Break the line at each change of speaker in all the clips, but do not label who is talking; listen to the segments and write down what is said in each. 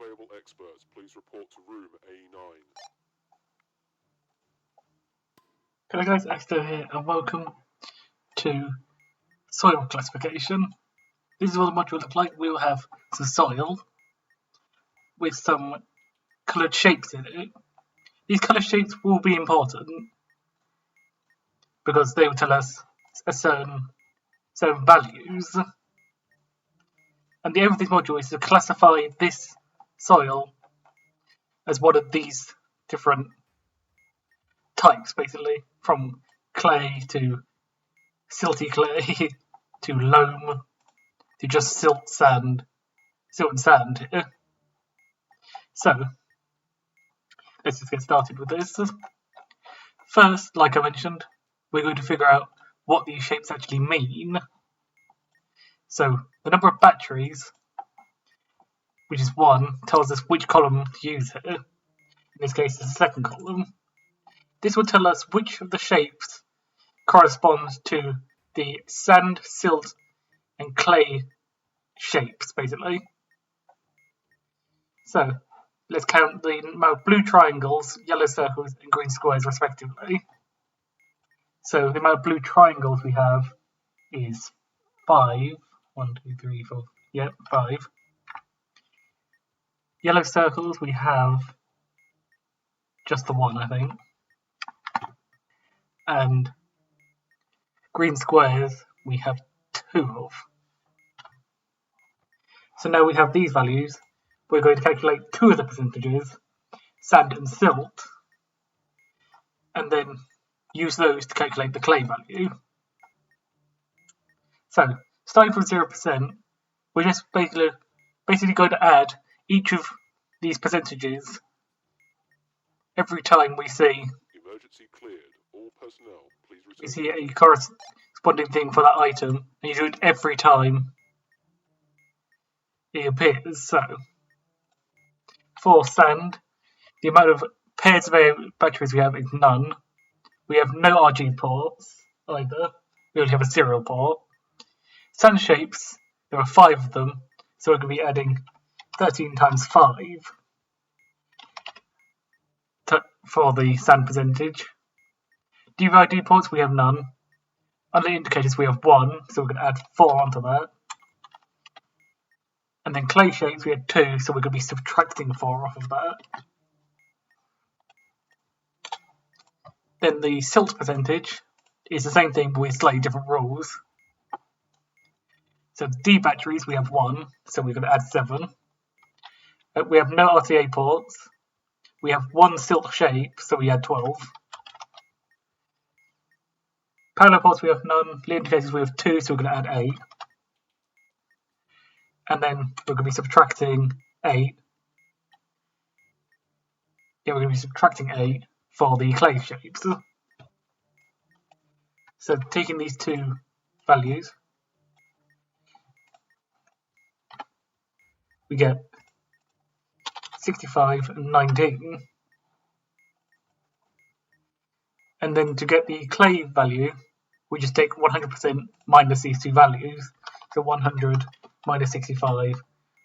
available experts, please report to room A9.
Hello guys, Axter here and welcome to soil classification. This is what the module will look like. We will have some soil with some coloured shapes in it. These coloured shapes will be important because they will tell us certain values. And the aim of this module is to classify this soil as one of these different types, basically, from clay to silty clay to loam to just silt and sand. So let's just get started with this. First, like I mentioned, we're going to figure out what these shapes actually mean. So the number of batteries, which is 1, tells us which column to use here. In this case, it's the second column. This will tell us which of the shapes correspond to the sand, silt, and clay shapes, basically. So let's count the amount of blue triangles, yellow circles, and green squares, respectively. So the amount of blue triangles we have is 5. 1, 2, 3, 4. Yep, 5. Yellow circles we have just the 1, I think. And green squares we have 2 of. So now we have these values. We're going to calculate 2 of the percentages, sand and silt, and then use those to calculate the clay value. So, starting from 0%, we're just basically going to add each of these percentages every time we see
Emergency cleared. All personnel, please return.
You see a corresponding thing for that item, and you do it every time it appears. So, for sand, the amount of pairs of batteries we have is none. We have no RG ports either. We only have a serial port. Sand shapes, there are 5 of them, so we're going to be adding 13 times 5 for the sand percentage. DVID ports, we have none. Under indicators, we have 1, so we're going to add 4 onto that. And then clay shapes, we had 2, so we're going to be subtracting 4 off of that. Then the silt percentage is the same thing, but with slightly different rules. So D batteries, we have 1, so we're going to add 7. We have no RTA ports. We have 1 silt shape, so we add 12. Parallel ports, we have none. Lead indicators, we have 2, so we're going to add 8. And then we're going to be subtracting 8. Yeah, we're going to be subtracting 8 for the clay shapes. So taking these 2 values, we get 65 and 19. And then to get the clay value, we just take 100% minus these 2 values. So 100 minus 65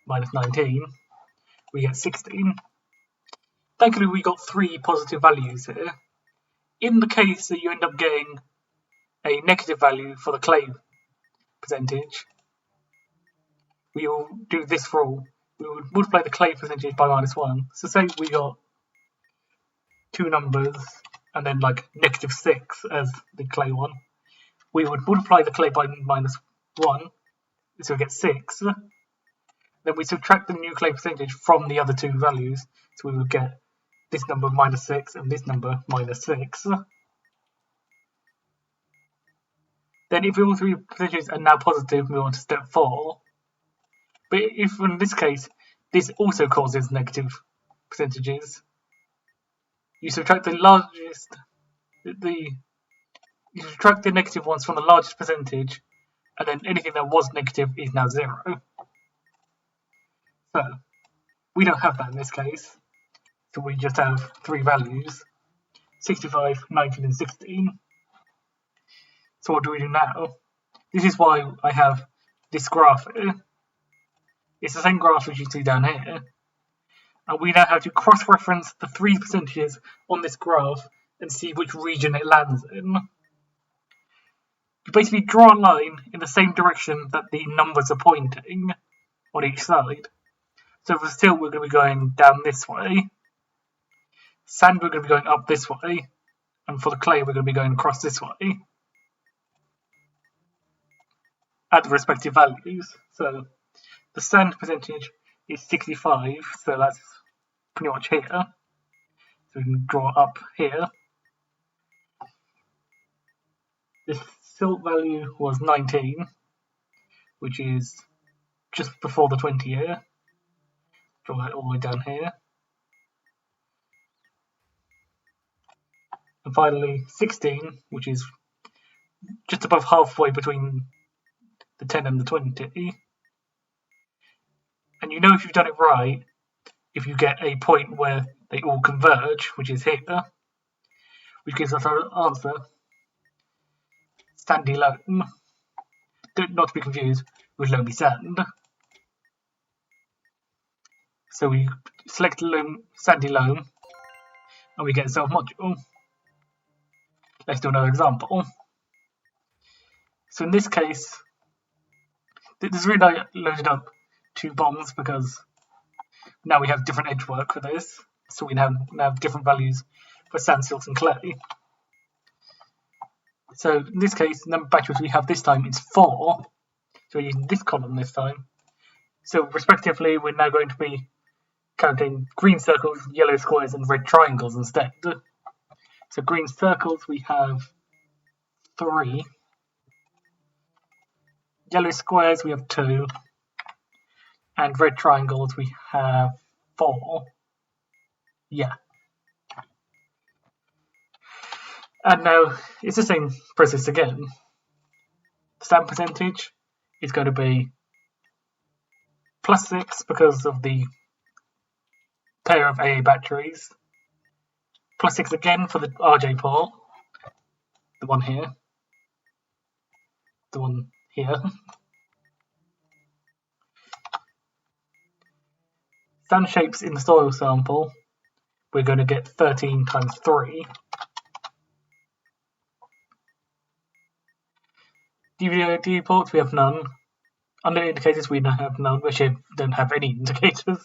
minus 19, we get 16. Thankfully, we got 3 positive values here. In the case that you end up getting a negative value for the clay percentage, we will do this rule. We would multiply the clay percentage by -1. So say we got 2 numbers and then like -6 as the clay one. We would multiply the clay by -1, so we get 6. Then we subtract the new clay percentage from the other 2 values, so we would get this number -6 and this number -6. Then if all 3 percentages are now positive, we want to step 4. But if in this case, this also causes negative percentages, you subtract the negative ones from the largest percentage, and then anything that was negative is now 0. So we don't have that in this case, so we just have 3 values, 65, 19 and 16. So what do we do now? This is why I have this graph here. It's the same graph as you see down here, And we now have to cross-reference the three percentages on this graph and see which region it lands in. You basically draw a line in the same direction that the numbers are pointing on each side. So for silt, we're going to be going down this way. Sand, we're going to be going up this way. And for the clay, we're going to be going across this way at the respective values. So the sand percentage is 65, so that's pretty much here. So we can draw up here. This silt value was 19, which is just before the 20 year. Draw that all the way down here. And finally 16, which is just above halfway between the 10 and the 20. And you know if you've done it right if you get a point where they all converge, which is here, which gives us our answer, sandy loam. Not to be confused with loamy sand. So we select sandy loam, and we get a self-module. Let's do another example. So in this case, this is really loaded up 2 bombs because now we have different edge work for this. So we now have different values for sand, silt, and clay. So in this case, the number of batteries we have this time is 4. So we're using this column this time. So respectively, we're now going to be counting green circles, yellow squares, and red triangles instead. So green circles we have 3. Yellow squares we have 2. And red triangles we have 4. Yeah. And now it's the same process again. The sand percentage is going to be +6 because of the pair of AA batteries. +6 again for the RJ port. The one here. The one here. Sand shapes in the soil sample, we're going to get 13 times 3. DVD ports, we have none. Under indicators, we now have none. We actually don't have any indicators.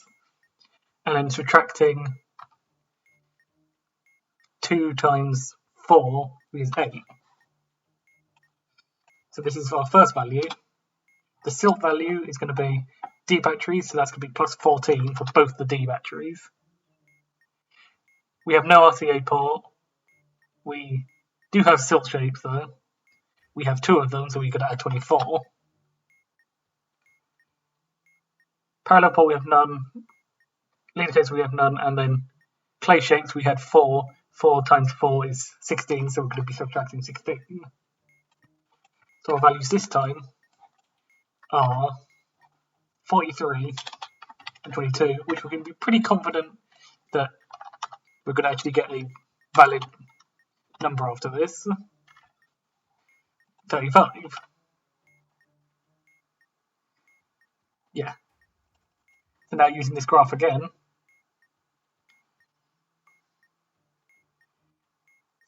And then subtracting 2 times 4 is 8. So this is our first value. The silt value is going to be D batteries, so that's going to be +14 for both the D batteries. We have no RCA port. We do have silt shapes though. We have 2 of them, so we could add 24. Parallel port we have none. Linear case we have none, and then clay shapes we had 4. 4 times 4 is 16, so we're going to be subtracting 16. So our values this time are 43 and 22, which we can be pretty confident that we're going to actually get a valid number after this. 35. Yeah. So now using this graph again.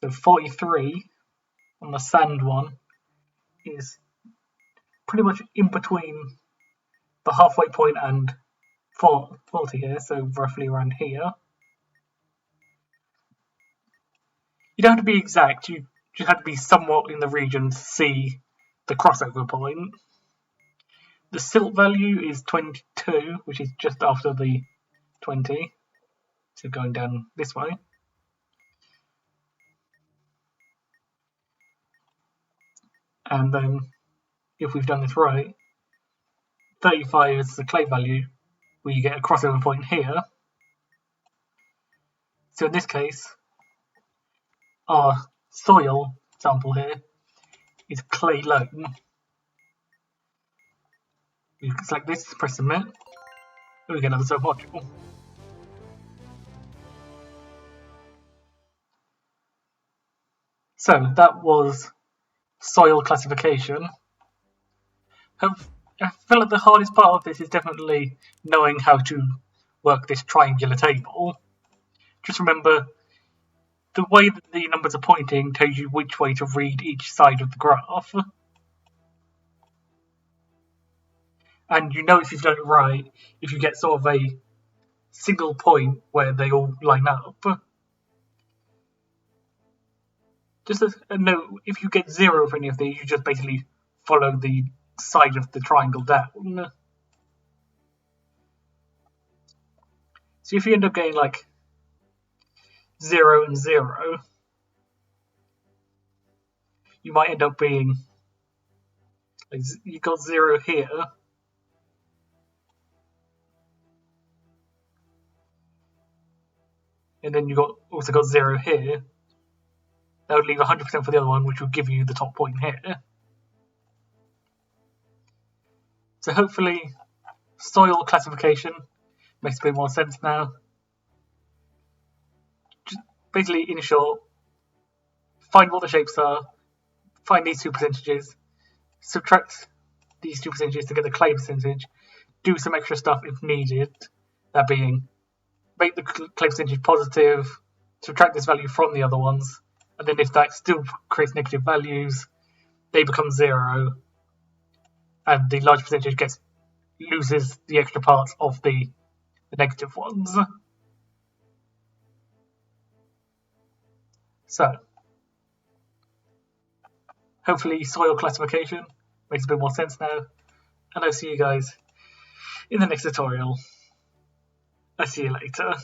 So 43 on the sand one is pretty much in between the halfway point and 40 here, so roughly around here. You don't have to be exact, you just have to be somewhat in the region to see the crossover point. The silt value is 22, which is just after the 20, so going down this way. And then, if we've done this right, 35 is the clay value, where you get a crossover point here. So in this case, our soil sample here is clay loam. We select this, press submit, and we get another sub-module. So that was soil classification. I feel like the hardest part of this is definitely knowing how to work this triangular table. Just remember, the way that the numbers are pointing tells you which way to read each side of the graph. And you know if you've done it right if you get sort of a single point where they all line up. Just a note, if you get 0 for any of these, you just basically follow the side of the triangle down. So if you end up getting like 0 and 0, you might end up being like, you got 0 here, and then you also got 0 here. That would leave 100% for the other one, which would give you the top point here. So hopefully soil classification makes a bit more sense now. Just basically, in short, find what the shapes are, find these 2 percentages, subtract these 2 percentages to get the clay percentage, do some extra stuff if needed, that being make the clay percentage positive, subtract this value from the other ones, and then if that still creates negative values, they become 0, and the large percentage loses the extra parts of the negative ones. So, hopefully soil classification makes a bit more sense now, and I'll see you guys in the next tutorial. I'll see you later.